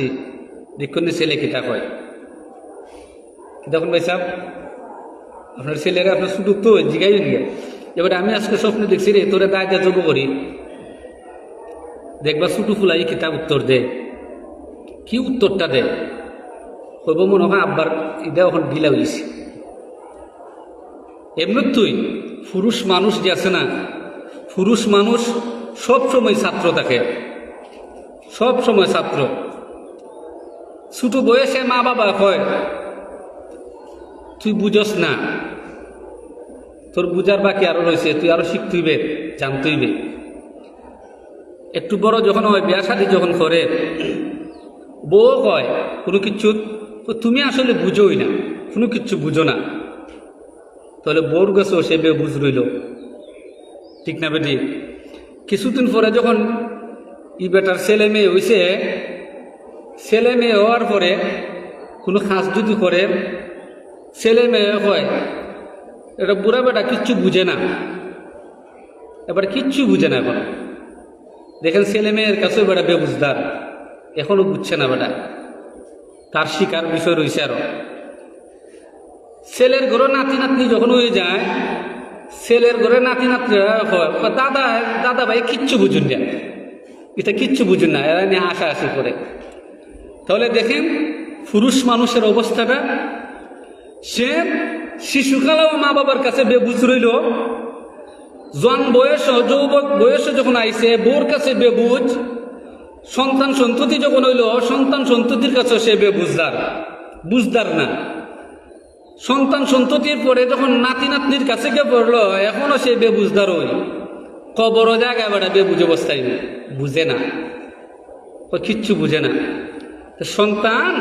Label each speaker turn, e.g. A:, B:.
A: দেখছি দেখুন ছেলে কিতা কয় দেখুন ভাই সাহেব আপনার ছেলেরা আপনার শুধু তো জিগাই নিয়ে এবারে আমি আজকে স্বপ্নে দেখছি রে তোরে দায় যোগ করি দেখবা ছুটু ফুলাই কিতাব উত্তর দে কি উত্তরটা দে কইব মনে হয় আব্বার ইদা এখন গিলা হয়েছে এমনি তুই পুরুষ মানুষ যে আছে না পুরুষ মানুষ সব সময় ছাত্র থাকে সব সময় ছাত্র ছোট বয়সে মা বাবা কয় তুই বুঝস না তোর বুঝার বাকি আরো রয়েছে তুই আরো শিখতেইবে জানতেইবে একটু বড় যখন হয় বিয়া শাদী যখন করে বউ কয় কোনো কিচ্ছু তুমি আসলে বুঝোই না কোনো কিচ্ছু বুঝো না তাহলে বউর গেছেও সে বুঝ রইল ঠিক না বেটি কিছুদিন পরে যখন ই বেটার ছেলে মেয়ে হয়েছে ছেলে মেয়ে হওয়ার পরে কোনো খাস যদি করে ছেলে মেয়ে হয় এটা বুড়া বেটা কিচ্ছু বুঝে না এবার কিচ্ছু বুঝে না এখন দেখেন ছেলে মেয়ের কাছেও বেটা বেবুঝদার এখনো বুঝছে না বেটা তার শিকার বিষয় রয়েছে আরো ছেলের ঘরে নাতি নাতনি যখন হয়ে যায় ছেলের ঘরে নাতি নাতনিরা হয় দাদা দাদা ভাই কিচ্ছু বুঝুন না এটা কিচ্ছু বুঝুন না এরা নিয়ে হাসাহাসি করে তাহলে দেখেন পুরুষ মানুষের অবস্থাটা সে শিশুকালেও মা বাবার কাছে বেবুঝ রইল জন বয়স যৌবক বয়সে যখন আইছে বউর কাছে বেবুঝ সন্তান সন্ততি যখন হইল সন্তান সন্ততির কাছে সে বুঝদার না সন্তান সন্ততির পরে যখন নাতি নাতনির কাছে গিয়ে পড়লো এখনো সে বেবুঝদার হই কবর জায়গায় বেড়া বেবুঝ অবস্থায় বুঝে না কিচ্ছু বুঝে না সন্তান